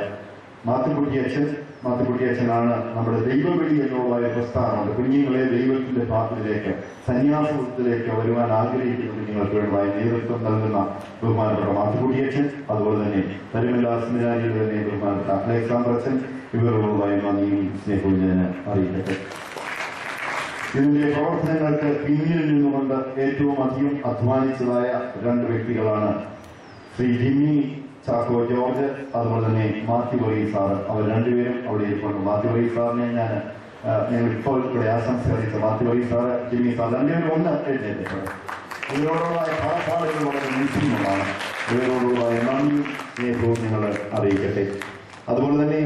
മാത്തുക്കുട്ടി അച്ഛനാണ് നമ്മുടെ ദൈവവിളി എന്നുള്ളതായ പ്രസ്ഥാനമുണ്ട്. കുഞ്ഞുങ്ങളെ ദൈവത്തിന്റെ ഭാഗത്തിലേക്ക് സന്യാസത്തിലേക്ക് വരുവാൻ ആഗ്രഹിക്കുന്ന കുഞ്ഞുങ്ങൾക്ക് വേണ്ടതായ നേതൃത്വം നൽകുന്ന ബഹുമാനപ്പെട്ട മാത്തുക്കുട്ടി അച്ഛൻ, അതുപോലെ തന്നെ പരിമല സെമിനാരിയിൽ തന്നെ ബഹുമാനപ്പെട്ട അലക്സാണ്ടർ അച്ഛൻ, ഇവരുള്ളതായ നന്ദിയും സ്നേഹവും ഞാൻ അറിയിക്കട്ടെ. ഇതിന്റെ പ്രവർത്തനങ്ങൾക്ക് പിന്നിൽ നിന്നുകൊണ്ട് ഏറ്റവും അധികം അധ്വാനിച്ചതായ 2 വ്യക്തികളാണ് ശ്രീ ജിമ്മി ചാക്കോ ജോർജ്, അതുപോലെ തന്നെ മാത്യു വർഗീസ് സാറ്. അവർ രണ്ടുപേരും അവിടെ ഇരിപ്പുണ്ട്. മാത്യു വർഗീസ് സാറിനെ ഞാൻ ഇപ്പോൾ ഇവിടെ ആശംസ അറിയിച്ച Mathew Varghese sir, Jimmy sir രണ്ടുപേരും ഒന്ന് എഴുന്നേറ്റിട്ടുണ്ട്. ഇവരോടുള്ള പാഠപാടുകൾ വളരെ നിശ്ചയമാണ്. ഇവരോടുള്ള നന്ദിയും സ്നേഹവും നിങ്ങൾ അറിയിക്കട്ടെ. അതുപോലെ തന്നെ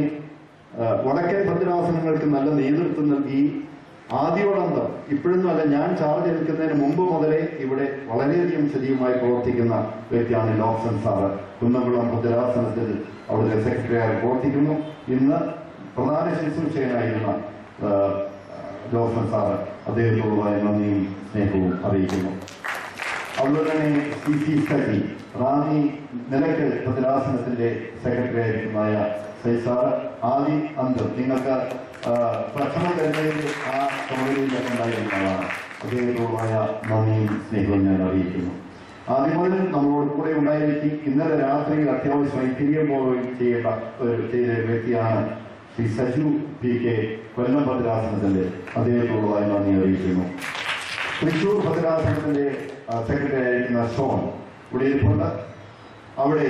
വടക്കൻ ഭദ്രാസനങ്ങൾക്ക് നല്ല നേതൃത്വം നൽകി ആദ്യോടന്തം, ഇപ്പോഴൊന്നും അല്ല, ഞാൻ ചാർജ് എടുക്കുന്നതിന് മുമ്പ് മുതലേ ഇവിടെ വളരെയധികം സജീവമായി പ്രവർത്തിക്കുന്ന വ്യക്തിയാണ് ലോക്സൻ സാറ്. കുന്നംകുളം ഭദ്രാസനത്തിൽ അവിടുത്തെ സെക്രട്ടറിയായി പ്രവർത്തിക്കുന്നു. ഇന്ന് പ്രധാന ശുശ്രൂഷകനായിരുന്ന ലോക്സൻ സാറ്, അദ്ദേഹത്തോടുള്ള നന്ദിയും സ്നേഹവും അറിയിക്കുന്നു. അതുപോലെ തന്നെ CC സജി, റാന്നി നിലയ്ക്കൽ ഭദ്രാസനത്തിന്റെ സെക്രട്ടറി ആയിരിക്കുന്നതായ സൈസാറ്, ആദി അന്തം, നിങ്ങൾക്ക് ഭക്ഷണം തരുന്നതിൽ ആ കമ്പനിയിലൊക്കെ ഉണ്ടായിരുന്നതാണ്. അദ്ദേഹത്തോടുമായ നന്ദിയും സ്നേഹവും ഞാൻ അറിയിക്കുന്നു. ആദ്യം മുതൽ നമ്മളോട് കൂടെ ഉണ്ടായിരിക്കും. ഇന്നലെ രാത്രിയിൽ അത്യാവശ്യമായി തിരികെ പോവുകയും ചെയ്ത ഒരു വ്യക്തിയാണ് ശ്രീ സജു PK, കൊല്ലം ഭദ്രാസനത്തിന്റെ. അദ്ദേഹത്തോടുമായ നന്ദി അറിയിക്കുന്നു. തൃശൂർ ഭദ്രാസനത്തിന്റെ സെക്രട്ടറി ആയിരിക്കുന്ന ഷോൺ ഇവിടെ ഇരിപ്പുണ്ട്. അവിടെ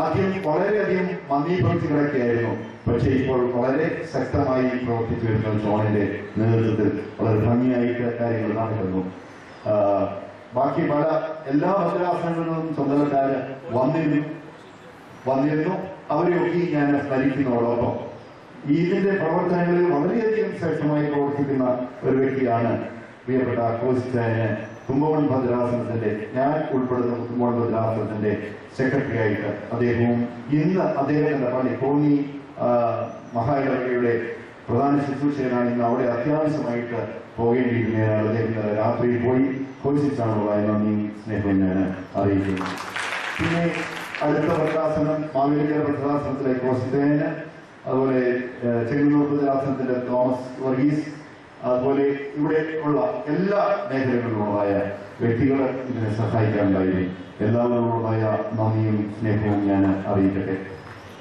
ആദ്യം വളരെയധികം മന്ദീഭവിച്ച് കിടക്കുകയായിരുന്നു. പക്ഷേ ഇപ്പോൾ വളരെ ശക്തമായി പ്രവർത്തിച്ചു വരുന്ന ഷോണിന്റെ നേതൃത്വത്തിൽ വളരെ ഭംഗിയായിട്ട് കാര്യങ്ങൾ നടക്കുന്നു. ബാക്കി എല്ലാ ഭദ്രാസനങ്ങളിലും ചുമതലക്കാര് വന്നിരുന്നു. അവരെയൊക്കെ ഞാൻ സ്മരിക്കുന്നതോടൊപ്പം ഇതിന്റെ പ്രവർത്തനങ്ങളിൽ വളരെയധികം ശ്രേഷ്ഠമായി പ്രവർത്തിക്കുന്ന ഒരു വ്യക്തിയാണ് പ്രിയപ്പെട്ട കോശിച്ചായന്. കുമ്പവൺ ഭദ്രാസനത്തിന്റെ, ഞാൻ ഉൾപ്പെടുന്ന കുമ്പവൺ ഭദ്രാസനത്തിന്റെ സെക്രട്ടറി ആയിട്ട് അദ്ദേഹവും ഇന്ന് അദ്ദേഹത്തിന്റെ പള്ളി കോന്നി മഹായിടവകയുടെ പ്രധാന ശുശ്രൂഷകനാണ്. ഇന്ന് അവിടെ അത്യാവശ്യമായിട്ട് പോകേണ്ടിയിരിക്കുന്നതിനാൽ അദ്ദേഹം രാത്രിയിൽ പോയി ഘോഷിച്ചാണുള്ള നന്ദി സ്നേഹം ഞാൻ അറിയിക്കുന്നു. പിന്നെ അടുത്ത ഭദ്രാസനം മാവേലിക്കര ഭദ്രാസനത്തിലെ കോശിച്ചായന്, അതുപോലെ ചെങ്ങന്നൂർ ഭദ്രാസനത്തിന്റെ തോമസ് വർഗീസ്, അതുപോലെ ഇവിടെ ഉള്ള എല്ലാ മേഖലകളിലുള്ളതായ വ്യക്തികൾ ഇതിനെ സഹായിക്കാനുണ്ടായി. എല്ലാവരോടുള്ളതായ നന്ദിയും സ്നേഹവും ഞാൻ അറിയിക്കട്ടെ.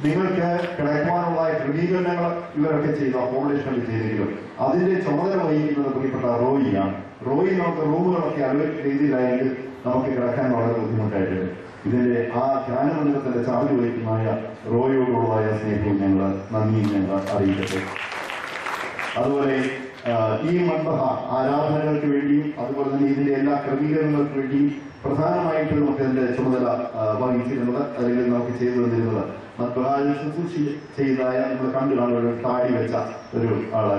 നിങ്ങൾക്ക് കിടക്കുവാനുള്ള ക്രമീകരണങ്ങൾ ഇവരൊക്കെ ചെയ്തു, അക്കോമഡേഷനൊക്കെ ചെയ്തെങ്കിലും അതിന്റെ ചുമതല വഹിക്കുന്നത് പ്രിയപ്പെട്ട റോയിയാണ്. റോയി നമുക്ക് റൂമുകളൊക്കെ അലവറ്റ് രീതിയിലായെങ്കിൽ നമുക്ക് കിടക്കാൻ വളരെ ബുദ്ധിമുട്ടായിട്ടുണ്ട്. ഇതിന്റെ ആ ധ്യാനമന്ദിരത്തിന്റെ ചാർജ് വഹിക്കുന്നതായ റോയിയോടുള്ളതായ സ്നേഹവും ഞങ്ങൾ നന്ദിയും ഞങ്ങൾ അറിയിക്കട്ടെ. അതുപോലെ ഈ മണ്ഡപ ആരാധനകൾക്ക് വേണ്ടിയും അതുപോലെ തന്നെ ഇതിന്റെ എല്ലാ ക്രമീകരണങ്ങൾക്ക് വേണ്ടിയും പ്രധാനമായിട്ട് നമുക്ക് ഇതിന്റെ ചുമതല വഹിച്ചിരുന്നത്, അല്ലെങ്കിൽ നമുക്ക് ചെയ്തു തന്നിരുന്നത് ശുശ്രൂഷ ചെയ്തായ നമ്മൾ കണ്ടു കാണുന്ന താടി വെച്ച ഒരു ആള്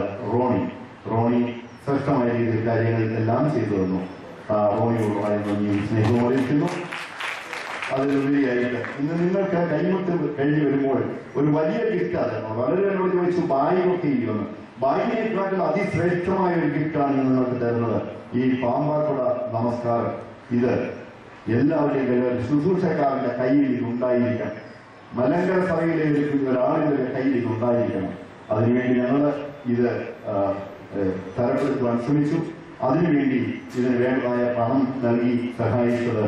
റോണി ശ്രേഷ്ഠമായ രീതിയിൽ കാര്യങ്ങൾ എല്ലാം ചെയ്തു തന്നു. റോണിയോടുള്ള നന്ദിയും സ്നേഹവും അറിയിക്കുന്നു. അതിലുപരിയായിട്ട് ഇന്ന് നിങ്ങൾക്ക് കൈമുട്ട് കഴിഞ്ഞു വരുമ്പോൾ ഒരു വലിയ ഗിഫ്റ്റ് അതാണ്. വളരെ എന്നോട് ചോദിച്ചു ബാഗൊക്കെ ഇരിക്കുന്നു. ബാഗിനേക്കാൾ അതിശ്രേഷ്ഠമായ ഒരു ഗിഫ്റ്റാണ് നിങ്ങൾക്ക് തരുന്നത് ഈ പാമ്പാക്കുട നമസ്കാരം. ഇത് എല്ലാവരുടെയും ശുശ്രൂഷക്കാരുടെ കയ്യിൽ ഇതുണ്ടായിരിക്കണം. മലങ്കര സഭയിലെ ഒരാളിന്റെ കയ്യിൽ ഇതുണ്ടായിരിക്കണം. അതിനുവേണ്ടി ഞങ്ങൾ ഇത് തരപ്പെടുത്തുവാൻ ശ്രമിച്ചു. അതിനുവേണ്ടി ഇതിന് വേണ്ടതായ പണം നൽകി സഹായിച്ചത്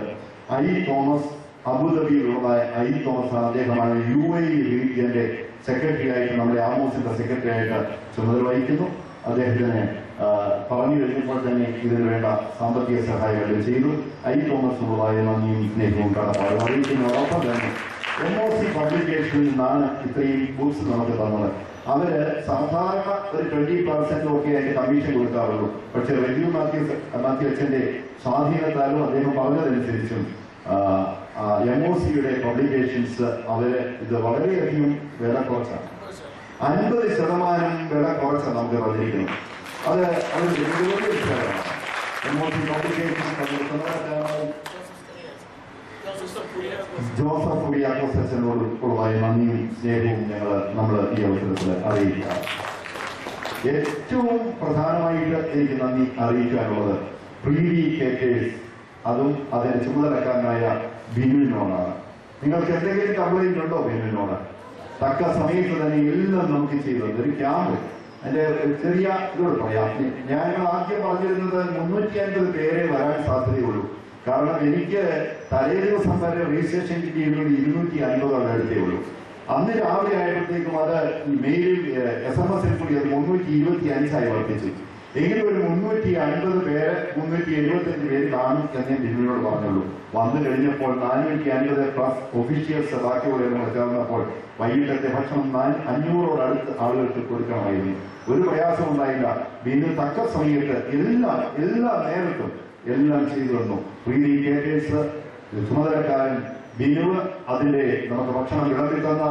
തോമസ്, അബുദാബിയിലുള്ളതായ തോമസ് ആണ്. അദ്ദേഹമാണ് UAE റീജിയന്റെ സെക്രട്ടറി ആയിട്ട്, നമ്മുടെ ആമോസിന്റെ സെക്രട്ടറി ആയിട്ട് ചുമതല വഹിക്കുന്നു. അദ്ദേഹത്തിന് പറഞ്ഞു കഴിഞ്ഞപ്പോൾ തന്നെ ഇതിന് വേണ്ട സാമ്പത്തിക സഹായങ്ങൾ ചെയ്തു. തോമസിനുള്ളതായ നന്ദിയും സ്നേഹവും കടപ്പാടും അറിയിക്കുന്നതോടൊപ്പം തന്നെ MOC പബ്ലിക്കേഷനിൽ നിന്നാണ് ഇത്രയും ബുക്സ് നമുക്ക് തന്നത്. അവര് സാധാരണ ഒരു 20% ഒക്കെ അതിന്റെ കമ്മീഷൻ കൊടുക്കാറുള്ളൂ. പക്ഷെ റെവ്യൂ മാത്യു അച്ഛന്റെ സ്വാധീനത്താലും അദ്ദേഹം പറഞ്ഞതനുസരിച്ചും MOCയുടെ പബ്ലിക്കേഷൻസ് അവര് ഇത് വളരെയധികം വില കുറച്ചാണ്. 50% വില കുറച്ചാണ് നമുക്ക് പറഞ്ഞിരിക്കുന്നത്. അത് MOC പബ്ലിക്കേഷൻസ് ജോസഫ് കുര്യാക്കോസ് അച്ഛനോടുള്ളതായ നന്ദിയും സ്നേഹവും നമ്മൾ ഈ അവസരത്തിൽ അറിയിക്കുക. ഏറ്റവും പ്രധാനമായിട്ട് എനിക്ക് നന്ദി അറിയിക്കാനുള്ളത് പ്രീവി കേക്കേഴ്സ്, അതും അതിന് ചുമതലക്കാരനായ ബിനുവിനോടാണ്. നിങ്ങൾക്ക് എന്തെങ്കിലും കംപ്ലൈന്റ് ഉണ്ടോ ബിനുവിനോട്? തക്ക സമയത്ത് തന്നെ എല്ലാം നമുക്ക് ചെയ്തത് ഒരു ക്യാമ്പ്. അതിന്റെ ചെറിയ ഇതോട് പറയാം. ഞാൻ ആദ്യം പറഞ്ഞിരുന്നത് 350 പേരെ വരാൻ സാധ്യതയുള്ളൂ. കാരണം എനിക്ക് തലേ ദിവസം വരെ രജിസ്ട്രേഷൻ കിട്ടിയിരുന്നത് 250 അടുത്തേ ഉള്ളൂ. അന്ന് രാവിലെ ആയപ്പോഴത്തേക്കും അത് മെയിലിൽ SMS കൂടി അത് 325 വർദ്ധിച്ചു. എങ്കിലും ഒരു 350 പേര് 375 പേര് കാണും എന്നേ ബിനുവിനോട് പറഞ്ഞുള്ളൂ. വന്നു കഴിഞ്ഞപ്പോൾ 450 പ്ലസ് ഒഫീഷ്യൽസ് ബാക്കിയുള്ള ചേർന്നപ്പോൾ വൈകിട്ടത്തെ ഭക്ഷണം 500 ആളുകൾക്ക് കൊടുക്കണമായിരുന്നു. ഒരു പ്രയാസം ഉണ്ടായില്ല. ബിനു തക്ക സമയത്ത് എല്ലാ നേരത്തും എല്ലാം ചെയ്തു വന്നു. പ്രീതി കേക്കേഴ്സ് ചുമതലക്കാരൻ ബിനു, അതിന്റെ നമുക്ക് ഭക്ഷണം വിളമ്പി തന്ന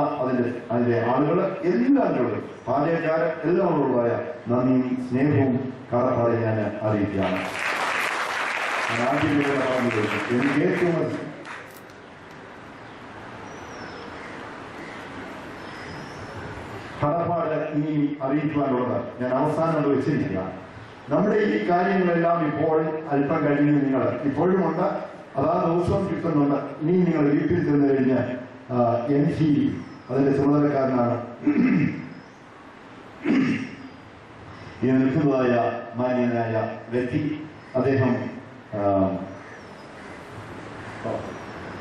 അതിന്റെ ആളുകൾ എല്ലാവരോടും പാചകക്കാരൻ എല്ലാവരോടുമായ നന്ദിയും സ്നേഹവും കടപ്പാടെ ഞാൻ അറിയിക്കുകയാണ്. എനിക്ക് ഏറ്റവും കടപ്പാട് ഇനി അറിയിക്കുവാനുള്ളത് ഞാൻ അവസാനം വെച്ചിരിക്കുക. നമ്മുടെ ഈ കാര്യങ്ങളെല്ലാം ഇപ്പോൾ അല്പം കഴിഞ്ഞ് നിങ്ങൾ ഇപ്പോഴുമുണ്ട്, അതാ ദിവസവും കിട്ടുന്നുണ്ട്. ഇനി നിങ്ങൾ വീട്ടിൽ ചെന്ന് കഴിഞ്ഞ് MC അതിന്റെ ചുമതലക്കാരനാണ് ഈ നിൽക്കുന്നതായ മാന്യനായ വ്യക്തി. അദ്ദേഹം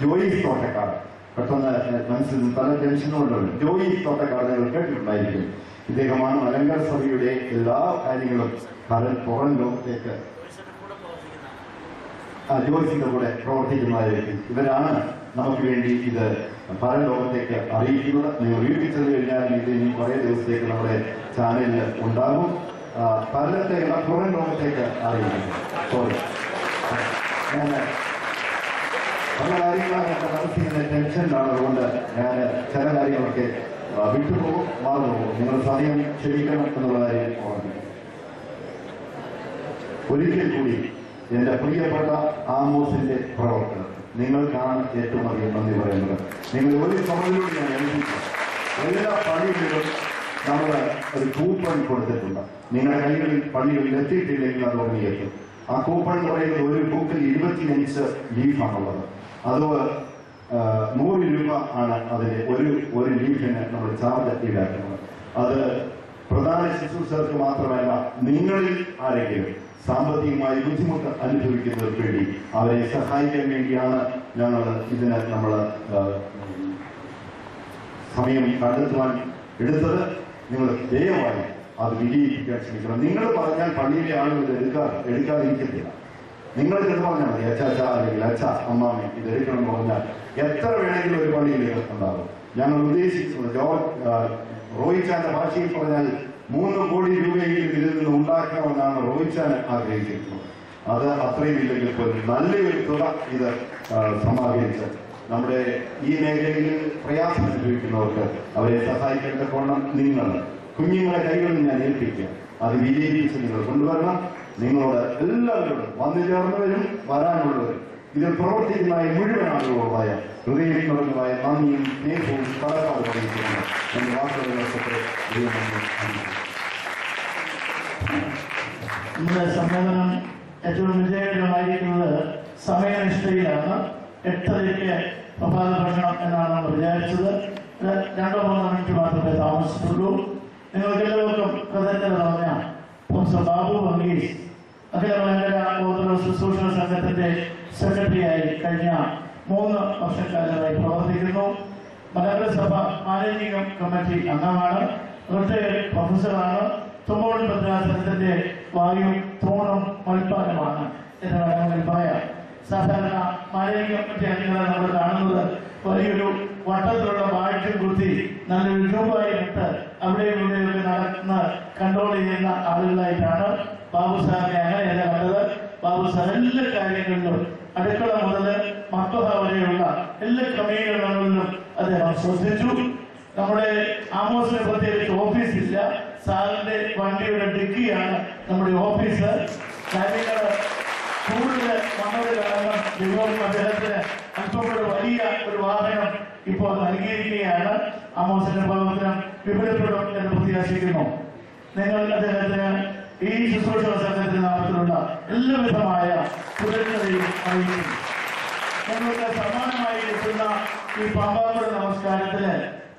ജോയിസ് തോട്ടക്കാട്, പെട്ടെന്ന് മനസ്സിൽ പല ടെൻഷനുകൊണ്ടുണ്ട്. ജോയിസ് തോട്ടക്കാട് നിങ്ങൾ കേട്ടിട്ടുണ്ടായിരിക്കും. ഇദ്ദേഹമാണ് മലങ്കര സഭയുടെ എല്ലാ കാര്യങ്ങളും പുറം ലോകത്തേക്ക് ജോയിസിന്റെ കൂടെ പ്രവർത്തിക്കുന്നതായിരിക്കും. ഇവരാണ് നമുക്ക് വേണ്ടി ഇത് പല ലോകത്തേക്ക് അറിയിക്കുന്നത്. നിങ്ങൾ വീട്ടിൽ ചെന്ന് കഴിഞ്ഞാൽ ഇത് ഇനി കുറേ ദിവസത്തേക്ക് നമ്മുടെ ചാനലിൽ ഉണ്ടാകും. പലത്തേക്ക് പുറം ലോകത്തേക്ക് അറിയിക്കുന്നു. സോറി, ഞാൻ പല കാര്യങ്ങളൊക്കെ മനസ്സിന്റെ ടെൻഷനിലാണ്. അതുകൊണ്ട് ഞാൻ ചില കാര്യങ്ങളൊക്കെ വിട്ടുപോകും, മാറുപോകും. നിങ്ങൾ സമയം ക്ഷമിക്കണം എന്നുള്ള കാര്യം ഓർമ്മിക്കും. ഒരിക്കൽ കൂടി എന്റെ പ്രിയപ്പെട്ട ആമോസിന്റെ പ്രവർത്തനം നിങ്ങൾക്കാണ് ഏറ്റവും അധികം നന്ദി പറയുന്നത്. നിങ്ങൾ ഒരു സമയത്തോട് ഞാൻ ഏൽപ്പിക്കും. എല്ലാ പള്ളികളിലും നമ്മൾ ഒരു കൂപ്പൺ കൊടുത്തിട്ടുണ്ട്. നിങ്ങളുടെ കൈകളിൽ പള്ളികളിൽ എത്തിയിട്ടില്ലെങ്കിൽ അത് ഉറങ്ങിയെത്തും. ആ കൂപ്പൺ എന്ന് പറയുന്നത് ഒരു ബുക്കിൽ 25 ലീഫാണുള്ളത്. അത് 100 രൂപ ആണ് അതിന് ഒരു ലീഫിന് നമ്മൾ ചാർജ് ഈടാക്കുന്നത്. അത് പ്രധാന ശുശ്രൂഷകർക്ക് മാത്രമല്ല, നിങ്ങളിൽ ആരെങ്കിലും സാമ്പത്തികമായി ബുദ്ധിമുട്ട് അനുഭവിക്കുന്നവർക്ക് വേണ്ടി അവരെ സഹായിക്കാൻ വേണ്ടിയാണ് ഞങ്ങൾ ഇതിന് നമ്മൾ സമയം കണ്ടെത്തുവാൻ എടുത്തത്. നിങ്ങൾ ദയവായി അത് വിജയിപ്പിക്കാൻ ശ്രമിക്കണം. നിങ്ങൾ പറഞ്ഞാൽ പള്ളിയിലെ ആളുകൾ എടുക്കാതിരിക്കത്തില്ല. നിങ്ങൾ ഇത് പറഞ്ഞാൽ മതി, അച്ചാച്ച അല്ലെങ്കിൽ അച്ഛ അമ്മാമി ഇത് എടുക്കണം എന്ന് പറഞ്ഞാൽ എത്ര വേണമെങ്കിലും ഒരു പള്ളിയിൽ ഉണ്ടാകും. ഞങ്ങൾ ഉദ്ദേശിക്കുന്നത് റോയിച്ചാന്റെ ഭാഷയിൽ പറഞ്ഞാൽ 3 കോടി രൂപയെങ്കിലും ഇതിൽ നിന്ന് ഉണ്ടാക്കണമെന്നാണ് റോയിച്ചാൻ ആഗ്രഹിച്ചിരിക്കുന്നത്. അത് അത്രയും ഇല്ലെങ്കിൽ പോലും നല്ലൊരു തുക ഇത് സമാഹരിച്ച് നമ്മുടെ ഈ മേഖലയിൽ പ്രയാസം അനുഭവിക്കുന്നവർക്ക് അവരെ സഹായിക്കേണ്ട കോണം നിങ്ങൾ കുഞ്ഞുങ്ങളെ കൈകളിൽ ഞാൻ ഏൽപ്പിക്കുക. അത് വിജയിപ്പിച്ച് നിങ്ങൾ കൊണ്ടുവരണം. നിങ്ങളോട് എല്ലാവരോടും വന്നു ചേർന്നവരും വരാനുള്ളവരും ഇതിൽ പ്രവർത്തിക്കുന്ന മുഴുവൻ ആളുകളുമായ ഹൃദയപൂർവ്വമായ നന്ദിയും സ്നേഹവും കടപ്പാട് പറയുന്നു. എന്റെ വാക്കുകളെ നമ്മുടെ സമ്മേളനം ഏറ്റവും വിജയകരമായിരിക്കുന്നത് സമയനിഷ്ഠയിലാണ്. 8:30 പ്രഭാത ഭക്ഷണം എന്നാണ് നമ്മൾ വിചാരിച്ചത്. 2-3 മിനിറ്റ് മാത്രമേ താമസിച്ചുള്ളൂ. നിങ്ങൾക്ക് എല്ലാവർക്കും കൃതജ്ഞത പറഞ്ഞ പ്രൊഫസർ ബാബു വർഗീസ് അഖില മലങ്കര ഓർത്തഡോക്സ് ശുശ്രൂഷ സംഘത്തിന്റെ സെക്രട്ടറിയായി കഴിഞ്ഞ 3 വർഷക്കാലമായി പ്രവർത്തിക്കുന്നു. മലങ്കര സഭ മാനേജിംഗ് കമ്മിറ്റി അംഗമാണ്. റിട്ടയർഡ് പ്രൊഫസറാണ്. തുമ്പോട് ഭദ്രാസനത്തിന്റെ വായും തൂണും മൽപ്പാലമാണ് എന്ന് വേണമെങ്കിൽ പറയാം. സാധാരണ മാനേജിംഗ് കമ്മിറ്റി അംഗങ്ങളെ നമ്മൾ കാണുന്നത് വലിയൊരു വട്ടത്തിലുള്ള വാഴ്ച കുത്തി നല്ലൊരു രൂപമായിട്ട് അവിടെ ഇവിടെ ചെയ്യുന്ന ആളുകളായിട്ടാണ് ബാബു സാറിനെ അങ്ങനെയല്ല കണ്ടത്. ബാബു സാർ എല്ലാ കാര്യങ്ങളിലും അടുക്കള മുതൽ മക്കള വരെയുള്ള എല്ലാ ക്രമീകരണങ്ങളിലും അദ്ദേഹം ശ്രദ്ധിച്ചു. നമ്മുടെ ആമോസിനെ പ്രത്യേകിച്ച് ഓഫീസില്ല. സാറിന്റെ വണ്ടിയുടെ ഡിക്കിയാണ് നമ്മുടെ ഓഫീസ്. കാര്യങ്ങൾ കൂടുതൽ വന്നത് കാരണം ദൈവം അദ്ദേഹത്തിന് അല്പം കൂടെ വലിയ ഒരു വാഹനം ഇപ്പോൾ നൽകിയിരിക്കുകയാണ്. ആമോസിന്റെ പ്രവർത്തനം വിപുലപ്പെടും എന്ന് പ്രത്യാശിക്കുന്നു. നിങ്ങൾ അദ്ദേഹത്തിന് ഈ ശുശ്രൂഷ സംഘത്തിന്റെ നാമത്തിലുള്ള എല്ലാവിധമായ സുരക്ഷതയും അറിയിക്കും. ഞങ്ങൾക്ക് സമാനമായി എത്തുന്ന ഈ പാമ്പാക്കുട നമസ്കാരത്തിന്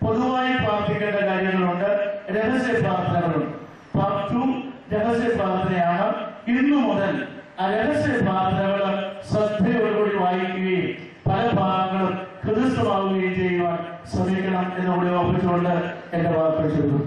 പൊതുവായി പ്രാർത്ഥിക്കേണ്ട കാര്യങ്ങളുണ്ട്, രഹസ്യ പ്രാർത്ഥനകളുണ്ട്. പാർട്ട് 2 രഹസ്യ പ്രാർത്ഥനയാണ്. ഇന്നു മുതൽ ആ രഹസ്യ പ്രാർത്ഥനകൾ ശ്രദ്ധയോടുകൂടി വായിക്കുകയും പല ഭാഗങ്ങളും ഹൃദയസ്ഥമാവുകയും ചെയ്യുവാൻ ശ്രമിക്കണം എന്നുകൂടി ഓർപ്പിച്ചുകൊണ്ട് എന്റെ വാക്കുകൾ ചൊല്ലുന്നു.